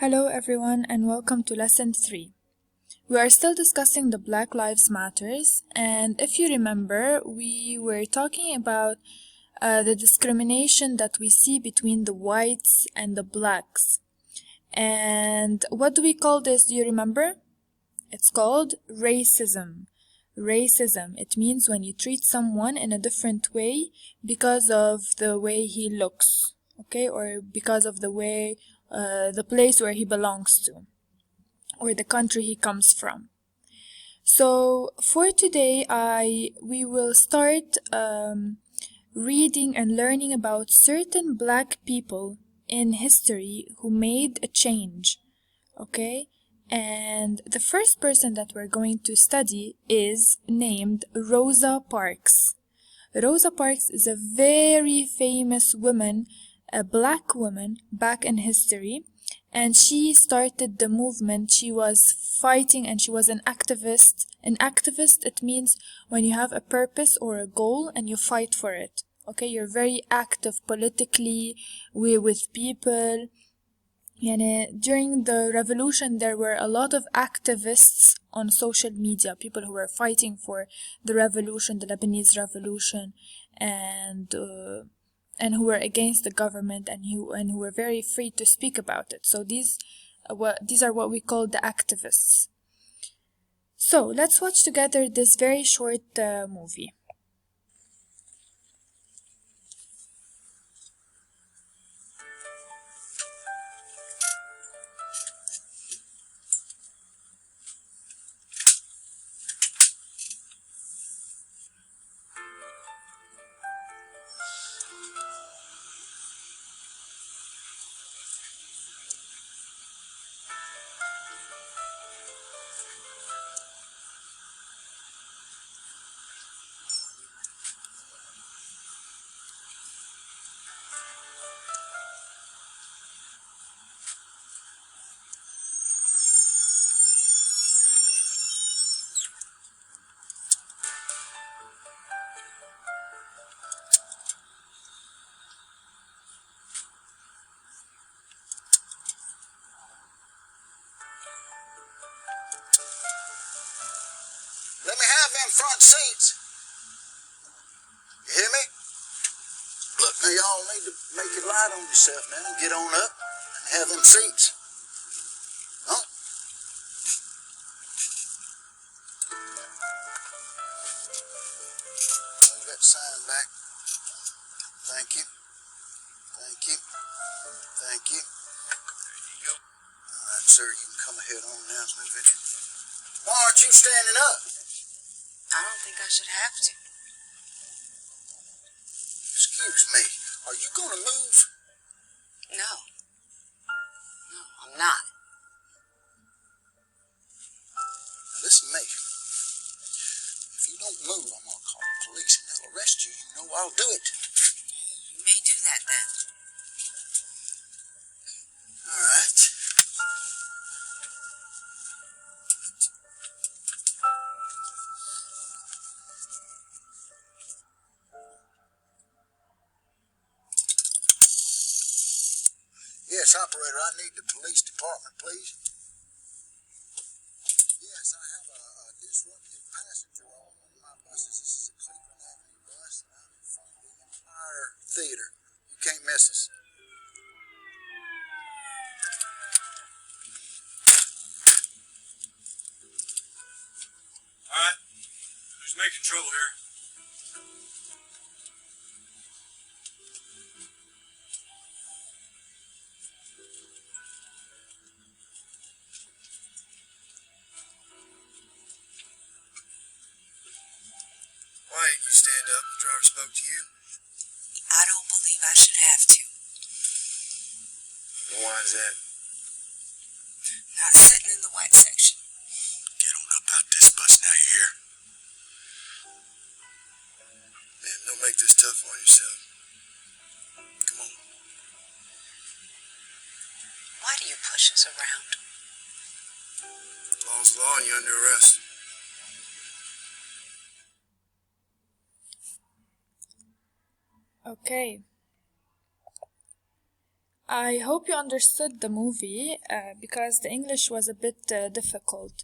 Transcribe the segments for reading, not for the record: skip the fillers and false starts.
Hello everyone and welcome to Lesson 3. We are still discussing the Black Lives Matters, and if you remember, we were talking about the discrimination that we see between the whites and the blacks. And what do we call this, do you remember? It's called racism. Racism. It means when you treat someone in a different way because of the way he looks, okay, or because of the way the place where he belongs to, or the country he comes from. So for today, we will start reading and learning about certain black people in history who made a change, okay? And the first person that we're going to study is named Rosa Parks. Rosa Parks is a very famous woman, a black woman back in history, and she started the movement. She was fighting and she was an activist. An activist, it means when you have a purpose or a goal and you fight for it. Okay, you're very active politically with people. During the revolution, there were a lot of activists on social media, people who were fighting for the revolution, the Lebanese revolution, and who were against the government and who were very free to speak about it. So these are what we call the activists. So let's watch together this very short movie. Let me have them front seats. You hear me? Look, now y'all need to make it light on yourself now and get on up and have them seats. Huh? Move that sign back. Thank you. Thank you. Thank you. There you go. All right, sir, you can come ahead on now. Let's move it. Why aren't you standing up? I don't think I should have to. Excuse me, are you going to move? No. No, I'm not. Now listen to me. If you don't move, I'm going to call the police and they'll arrest you. You know I'll do it. You may do that then. All right. Yes, operator, I need the police department, please. Yes, I have a disruptive passenger on one of my buses. This is a Cleveland Avenue bus, and I'm in front of the Empire Theater. You can't miss us. All right, who's making trouble here? Why didn't you stand up? The driver spoke to you. I don't believe I should have to. Why is that? Not sitting in the white section. Get on up out this bus now, you hear? Man, don't make this tough on yourself. Come on. Why do you push us around? Law's law and you're under arrest. Okay. I hope you understood the movie because the English was a bit difficult.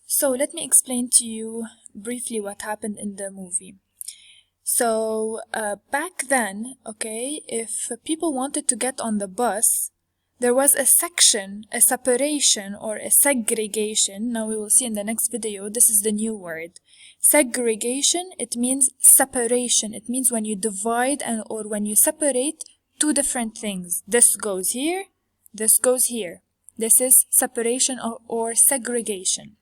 So let me explain to you briefly what happened in the movie. So back then, okay, if people wanted to get on the bus, there was a section, a separation or a segregation. Now we will see in the next video, this is the new word. Segregation, it means separation. It means when you divide or when you separate two different things. This goes here, this goes here. This is separation or segregation.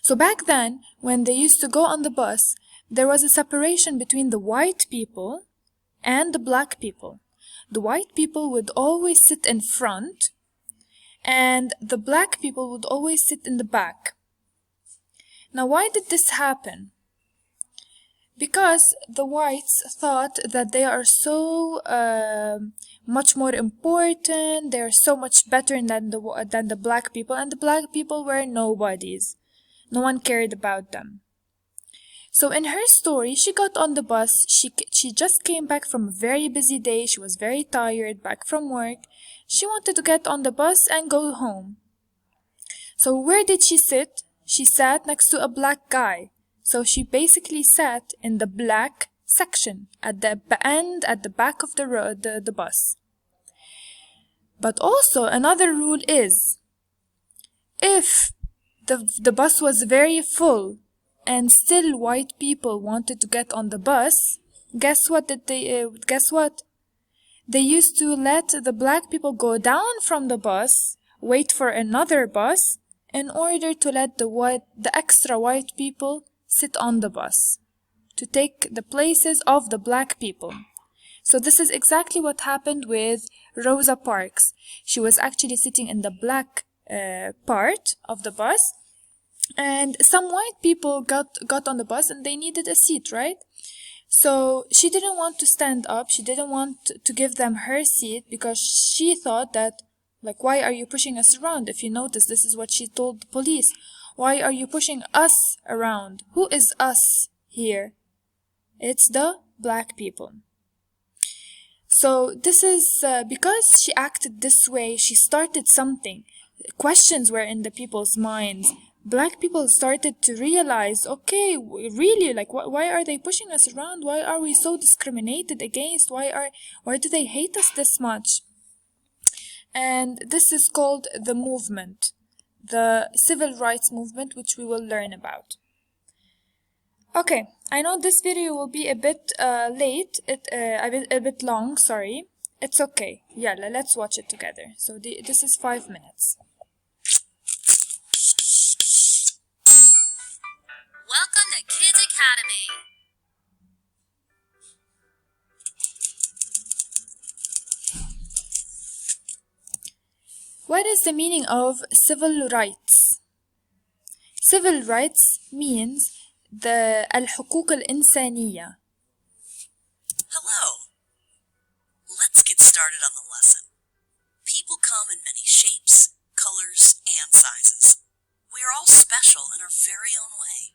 So back then, when they used to go on the bus, there was a separation between the white people and the black people. The white people would always sit in front, and the black people would always sit in the back. Now, why did this happen? Because the whites thought that they are so much more important, they are so much better than the black people, and the black people were nobodies. No one cared about them. So in her story, she got on the bus. She just came back from a very busy day. She was very tired, back from work. She wanted to get on the bus and go home. So where did she sit? She sat next to a black guy. So she basically sat in the black section at the end, at the back of the bus. But also another rule is, if the bus was very full and still white people wanted to get on the bus, guess what? They used to let the black people go down from the bus, wait for another bus, in order to let the extra white people sit on the bus, to take the places of the black people. So this is exactly what happened with Rosa Parks. She was actually sitting in the black part of the bus, and some white people got on the bus and they needed a seat, right? So she didn't want to stand up. She didn't want to give them her seat because she thought that, like, why are you pushing us around? If you notice, this is what she told the police. Why are you pushing us around? Who is us here? It's the black people. So this is because she acted this way, she started something. Questions were in the people's minds. Black people started to realize, okay, really, like, why are they pushing us around? Why are we so discriminated against? Why do they hate us this much? And this is called the movement, the civil rights movement, which we will learn about. Okay, I know this video will be a bit late, a bit long, sorry. It's okay. Yeah, let's watch it together. So this is 5 minutes. Welcome to Kids Academy. What is the meaning of civil rights? Civil rights means the الحقوق الإنسانية. Hello. Let's get started on the lesson. People come in many shapes, colors, and sizes. We are all special in our very own way.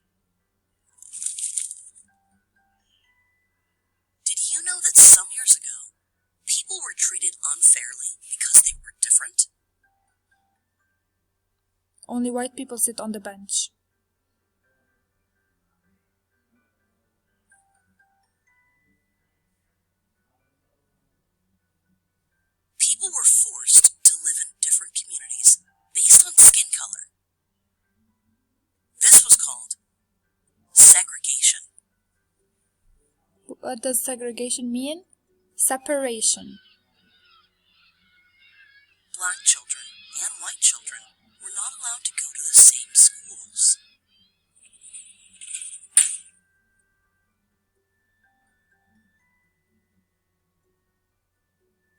Did you know that some years ago, people were treated unfairly because they were different? Only white people sit on the bench. People were forced to live in different communities based on skin color. This was called segregation. What does segregation mean? Separation. Black children and white children were not allowed to go to the same schools.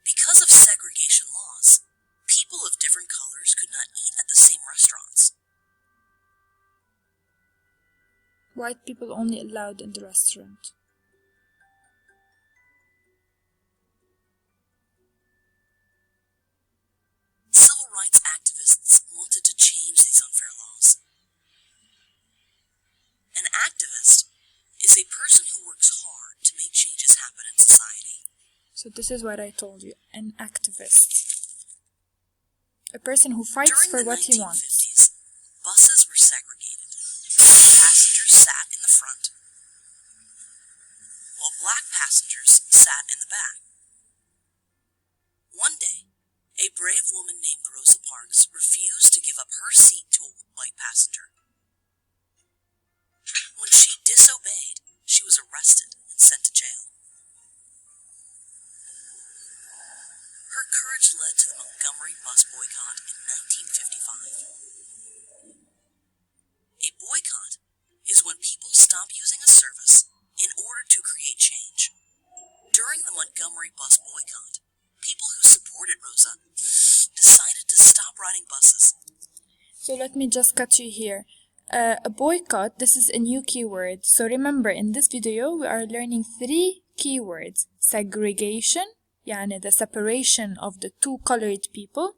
Because of segregation laws, people of different colors could not eat at the same restaurants. White people only allowed in the restaurant. Civil rights activists wanted to change these unfair laws. An activist is a person who works hard to make changes happen in society. So this is what I told you, an activist. A person who fights During for the what he wants. 1950s, buses were segregated. Passengers sat in the front, while black passengers sat in the back. One day, a brave woman named Rosa Parks refused to give up her seat to a white passenger. When she disobeyed, she was arrested and sent to jail. Her courage led to the Montgomery bus boycott in 1955. A boycott is when people stop using a service in order to create change. During the Montgomery bus boycott, people who supported Rosa decided to stop riding buses. So let me just cut you here. A boycott, this is a new keyword. So remember, in this video, we are learning 3 keywords. Segregation, yani the separation of the two colored people.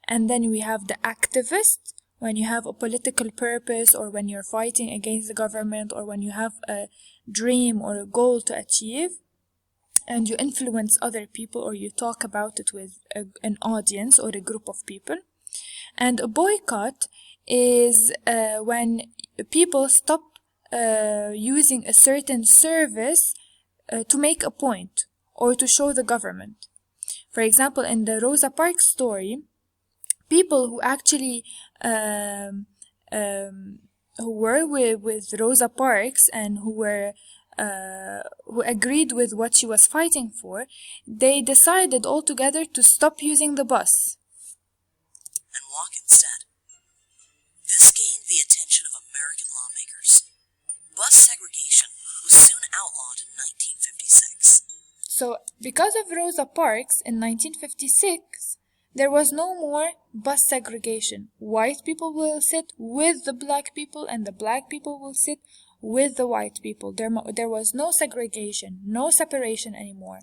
And then we have the activist, when you have a political purpose or when you're fighting against the government or when you have a dream or a goal to achieve and you influence other people or you talk about it with an audience or a group of people. And a boycott is when people stop using a certain service to make a point or to show the government. For example, in the Rosa Parks story, people who actually who were with Rosa Parks and who agreed with what she was fighting for, they decided altogether to stop using the bus And walk instead. This gained the attention of American lawmakers. Bus segregation was soon outlawed in 1956. So, because of Rosa Parks in 1956, there was no more bus segregation. White people will sit with the black people and the black people will sit with the white people. There was no segregation, no separation anymore.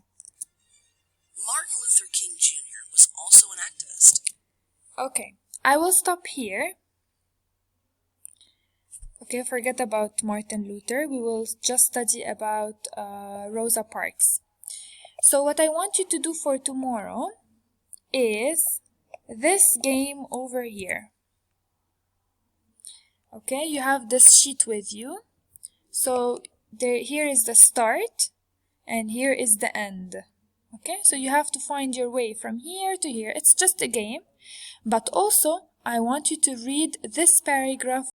Martin Luther King Jr. was also an activist. Okay, I will stop here. Okay, forget about Martin Luther. We will just study about Rosa Parks. So what I want you to do for tomorrow is this game over here. Okay, you have this sheet with you. So here is the start and here is the end. Okay, so you have to find your way from here to here. It's just a game, but also I want you to read this paragraph